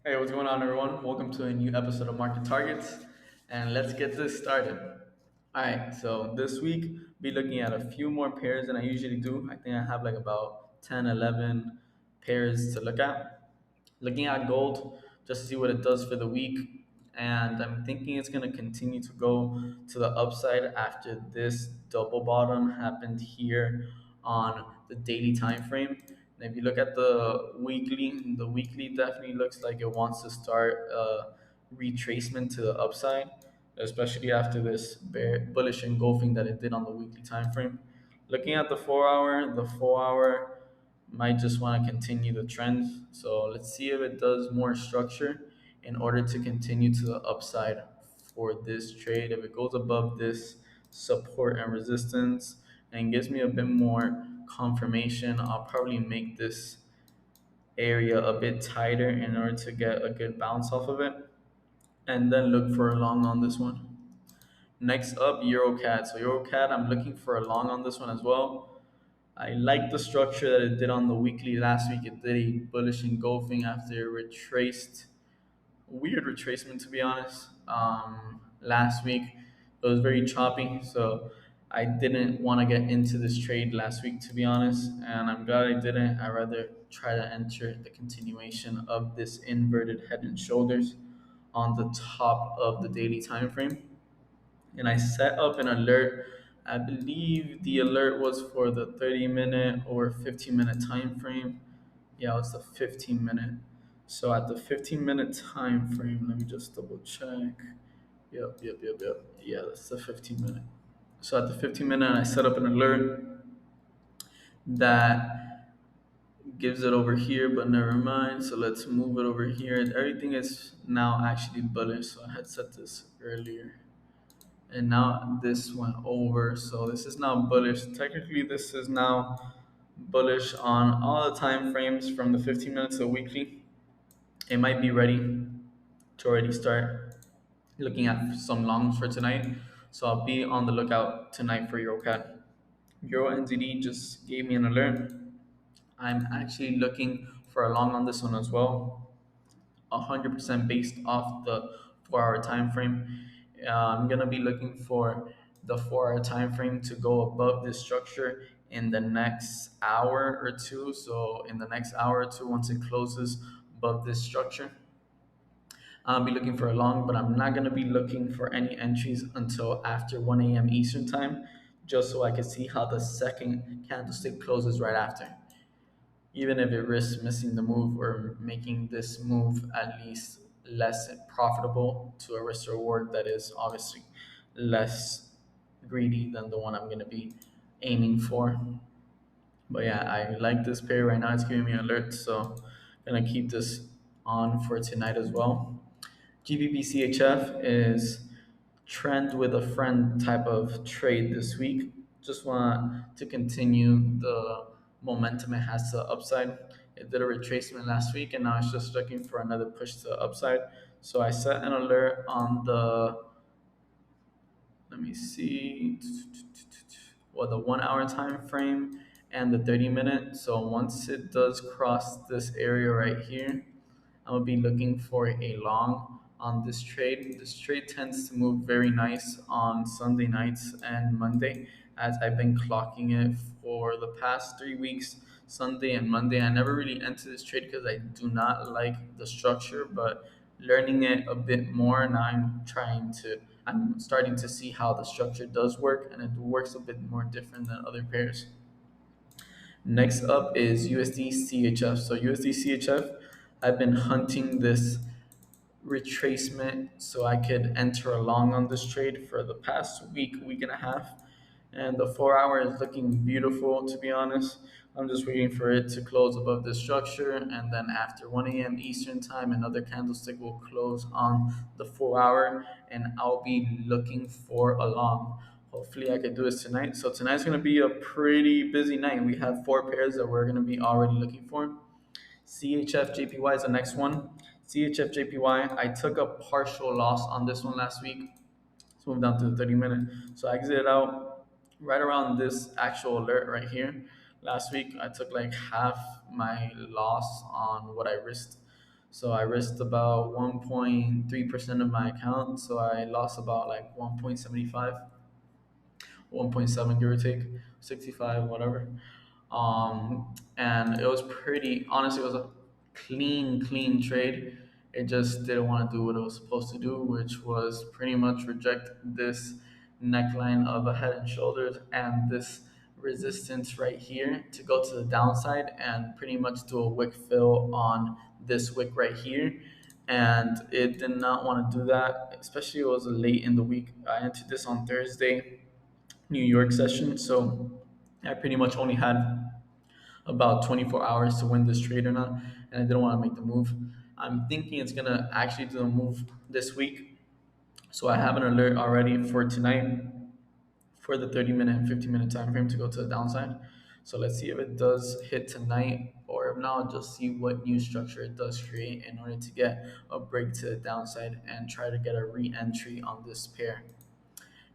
Hey, what's going on, everyone? Welcome to a new episode of Market Targets, and let's get this started. All right, so this week, be looking at a few more pairs than I usually do. I think I have like about 10, 11 pairs to look at. Looking at gold just to see what it does for the week, and I'm thinking it's going to continue to go to the upside after this double bottom happened here on the daily time frame. And if you look at the weekly definitely looks like it wants to start a retracement to the upside, especially after this bullish engulfing that it did on the weekly time frame. Looking at the 4 hour might just want to continue the trend. So let's see if it does more structure in order to continue to the upside for this trade. If it goes above this support and resistance and gives me a bit more confirmation, I'll probably make this area a bit tighter in order to get a good bounce off of it and then look for a long on this one. Next up, EuroCAD. So EuroCAD, I'm looking for a long on this one as well. I like the structure that it did on the weekly last week. It did a bullish engulfing after it retraced. Weird retracement, to be honest. Last week, it was very choppy. So I didn't want to get into this trade last week, to be honest. And I'm glad I didn't. I'd rather try to enter the continuation of this inverted head and shoulders on the top of the daily time frame, and I set up an alert. I believe the alert was for the 30-minute or 15-minute time frame. Yeah, it's the 15-minute. So at the 15-minute time frame, let me just double check. Yep. Yeah, that's the 15-minute. So at the 15-minute, I set up an alert that gives it over here, but never mind. So let's move it over here. Everything is now actually bullish. So I had set this earlier, and now this went over, so this is now bullish. Technically this is now bullish on all the time frames from the 15 minutes to weekly. It might be ready to already start looking at some longs for tonight, so I'll be on the lookout tonight for EuroCAD. Euro NZD just gave me an alert. I'm actually looking for a long on this one as well, 100% based off the 4 hour time frame. I'm gonna be looking for the 4 hour time frame to go above this structure in the next hour or two. So in the next hour or two, once it closes above this structure, I'll be looking for a long, but I'm not gonna be looking for any entries until after 1 a.m. Eastern time, just so I can see how the second candlestick closes right after, even if it risks missing the move or making this move at least less profitable to a risk reward that is obviously less greedy than the one I'm going to be aiming for. But yeah, I like this pair right now. It's giving me an alert, so I'm going to keep this on for tonight as well. GBP is trend with a friend type of trade this week. Just want to continue the momentum it has to the upside. It did a retracement last week, and now it's just looking for another push to the upside. So I set an alert on the, let me see, the 1 hour time frame and the 30-minute. So once it does cross this area right here, I'll be looking for a long on this trade. This trade tends to move very nice on Sunday nights and Monday, as I've been clocking it for the past 3 weeks. Sunday and Monday, I never really enter this trade because I do not like the structure, but learning it a bit more now, I'm starting to see how the structure does work, and it works a bit more different than other pairs. Next up is USD CHF. So USD CHF, I've been hunting this retracement so I could enter along on this trade for the past week and a half. And the 4 hour is looking beautiful, to be honest. I'm just waiting for it to close above this structure, and then after 1 a.m. Eastern time, another candlestick will close on the 4 hour, and I'll be looking for a long. Hopefully, I could do this tonight. So tonight's gonna be a pretty busy night. We have 4 pairs that we're gonna be already looking for. CHF JPY is the next one. CHF JPY, I took a partial loss on this one last week. Let's move down to the 30-minute. So I exited out right around this actual alert right here. Last week, I took like half my loss on what I risked. So I risked about 1.3% of my account. So I lost about like 1.75, 1.7 give or take, 65, whatever. And it was pretty, honestly, it was a clean trade. It just didn't want to do what it was supposed to do, which was pretty much reject this neckline of a head and shoulders and this resistance right here to go to the downside and pretty much do a wick fill on this wick right here. And it did not want to do that, especially it was late in the week. I entered this on Thursday, New York session, so I pretty much only had about 24 hours to win this trade or not, and I didn't want to make the move. I'm thinking it's gonna actually do a move this week, so I have an alert already for tonight for the 30-minute and 15-minute time frame to go to the downside. So let's see if it does hit tonight, or if not, just see what new structure it does create in order to get a break to the downside and try to get a re-entry on this pair.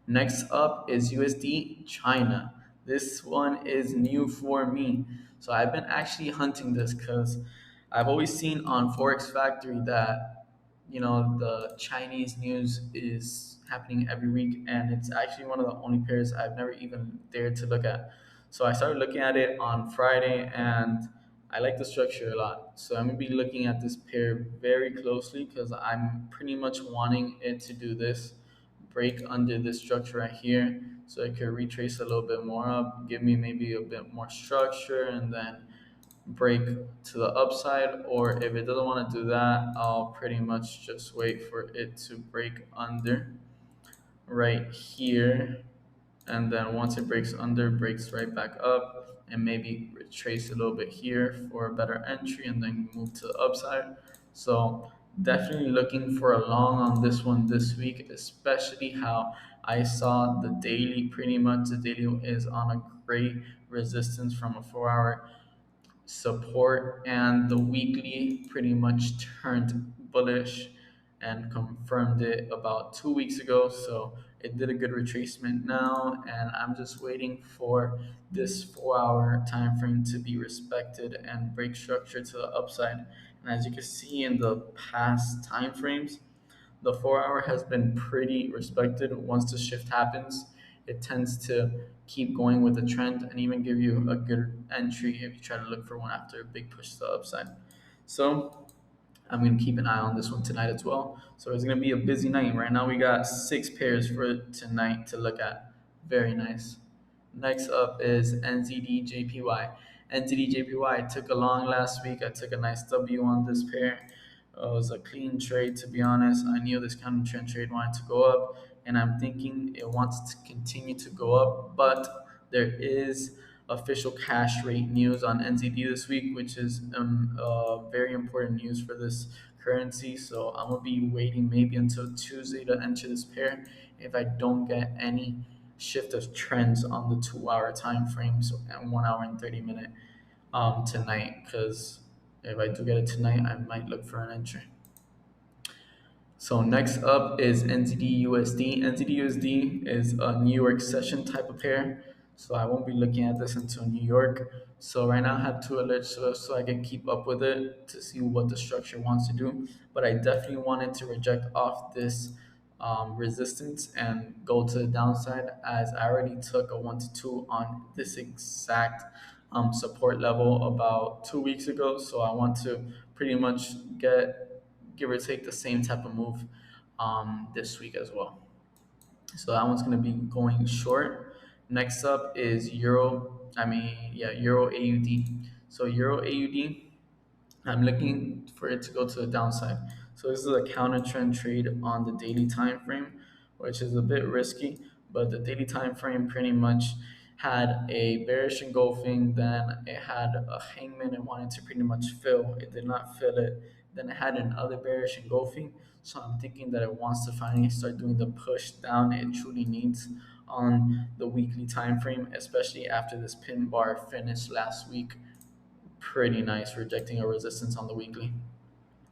Next up is USD China. This one is new for me. So I've been actually hunting this because I've always seen on Forex Factory that, the Chinese news is happening every week, and it's actually one of the only pairs I've never even dared to look at. So I started looking at it on Friday, and I like the structure a lot. So I'm gonna be looking at this pair very closely because I'm pretty much wanting it to do this break under this structure right here, so I could retrace a little bit more up, give me maybe a bit more structure, and then break to the upside. Or if it doesn't want to do that, I'll pretty much just wait for it to break under right here, and then once it breaks under, breaks right back up, and maybe retrace a little bit here for a better entry, and then move to the upside. So definitely looking for a long on this one this week, especially how I saw the daily, pretty much the daily is on a great resistance from a 4 hour support, and the weekly pretty much turned bullish and confirmed it about 2 weeks ago. So it did a good retracement now, and I'm just waiting for this 4 hour time frame to be respected and break structure to the upside. And as you can see in the past time frames, the 4 hour has been pretty respected. Once the shift happens, it tends to keep going with the trend and even give you a good entry if you try to look for one after a big push to the upside. So I'm going to keep an eye on this one tonight as well. So it's going to be a busy night. Right now we got 6 pairs for tonight to look at. Very nice. Next up is NZDJPY. NZDJPY took a long last week. I took a nice W on this pair. It was a clean trade, to be honest. I knew this kind of trend trade wanted to go up, and I'm thinking it wants to continue to go up. But there is official cash rate news on NZD this week, which is very important news for this currency. So I'm gonna be waiting maybe until Tuesday to enter this pair if I don't get any shift of trends on the 2 hour time frames and 1 hour and 30 minute tonight, because if I do get it tonight, I might look for an entry. So next up is NZD/USD. NZD/USD is a New York session type of pair. So I won't be looking at this until New York. So right now I have two alerts so I can keep up with it to see what the structure wants to do. But I definitely wanted to reject off this resistance and go to the downside, as I already took a 1 to 2 on this exact support level about 2 weeks ago. So I want to pretty much get, give or take, the same type of move this week as well. So that one's going to be going short. Next up is Euro AUD. So Euro AUD, I'm looking for it to go to the downside. So this is a counter trend trade on the daily time frame, which is a bit risky, but the daily time frame pretty much had a bearish engulfing, then it had a hangman and wanted to pretty much fill. It did not fill it. Then it had another bearish engulfing. So I'm thinking that it wants to finally start doing the push down it truly needs on the weekly time frame, especially after this pin bar finished last week. Pretty nice, rejecting a resistance on the weekly.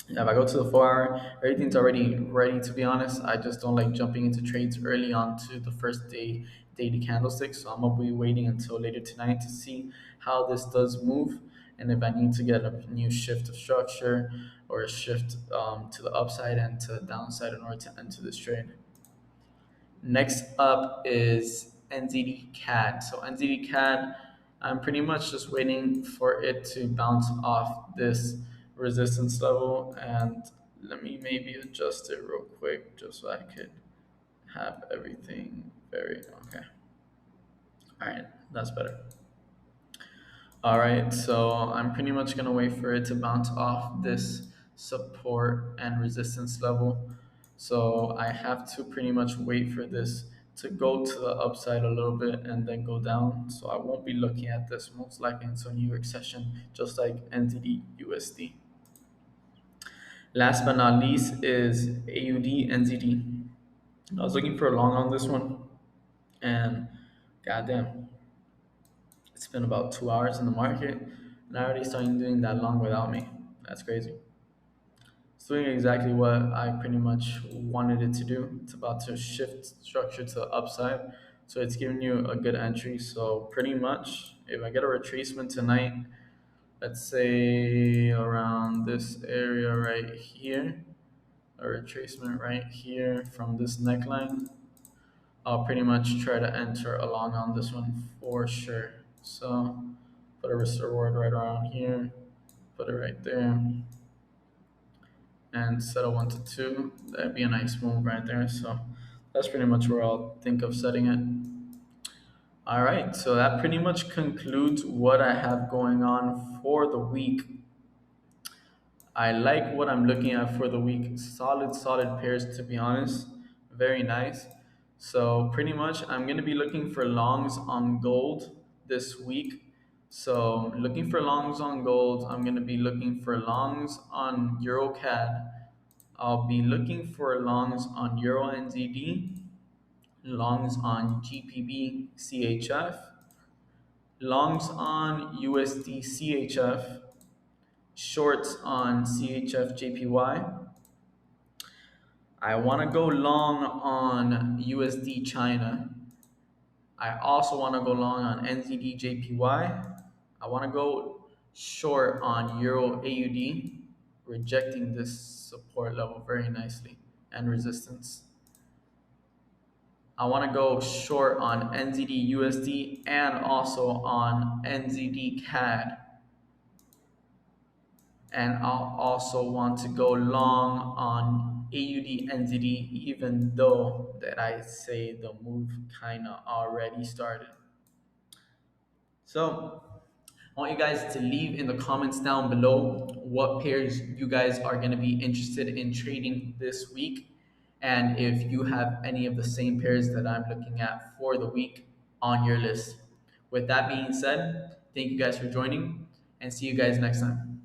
Yeah, if I go to the 4 hour, everything's already ready, to be honest. I just don't like jumping into trades early on to the first day daily candlestick. So I'm gonna be waiting until later tonight to see how this does move. and if I need to get a new shift of structure or a shift to the upside and to the downside in order to enter this trade. Next up is NZD CAD. So NZD CAD, I'm pretty much just waiting for it to bounce off this resistance level, and let me maybe adjust it real quick just so I could have everything very okay. All right, that's better. All right, so I'm pretty much gonna wait for it to bounce off this support and resistance level. So I have to pretty much wait for this to go to the upside a little bit and then go down. So I won't be looking at this most likely until New York session, just like NZD USD. Last but not least is AUD NZD. I was looking for a long on this one, and goddamn, it's been about 2 hours in the market, and I already started doing that long without me. That's crazy. It's doing exactly what I pretty much wanted it to do. It's about to shift structure to the upside. So it's giving you a good entry. So pretty much, if I get a retracement tonight, let's say around this area right here, a retracement right here from this neckline, I'll pretty much try to enter along on this one for sure. So put a risk reward right around here, put it right there, and set a 1 to 2. That'd be a nice move right there. So that's pretty much where I'll think of setting it. All right, so that pretty much concludes what I have going on for the week. I like what I'm looking at for the week. Solid pairs to be honest. Very nice. So pretty much I'm gonna be looking for longs on gold this week. So looking for longs on gold. I'm gonna be looking for longs on EuroCAD. I'll be looking for longs on Euro NZD, longs on GPB CHF, longs on USD CHF, shorts on CHF JPY. I want to go long on USD China. I also want to go long on NZD JPY. I want to go short on Euro AUD, rejecting this support level very nicely and resistance. I want to go short on NZD USD and also on NZD CAD. And I'll also want to go long on AUD NZD, even though that I say the move kind of already started. So I want you guys to leave in the comments down below what pairs you guys are going to be interested in trading this week, and if you have any of the same pairs that I'm looking at for the week on your list. With that being said, thank you guys for joining, and see you guys next time.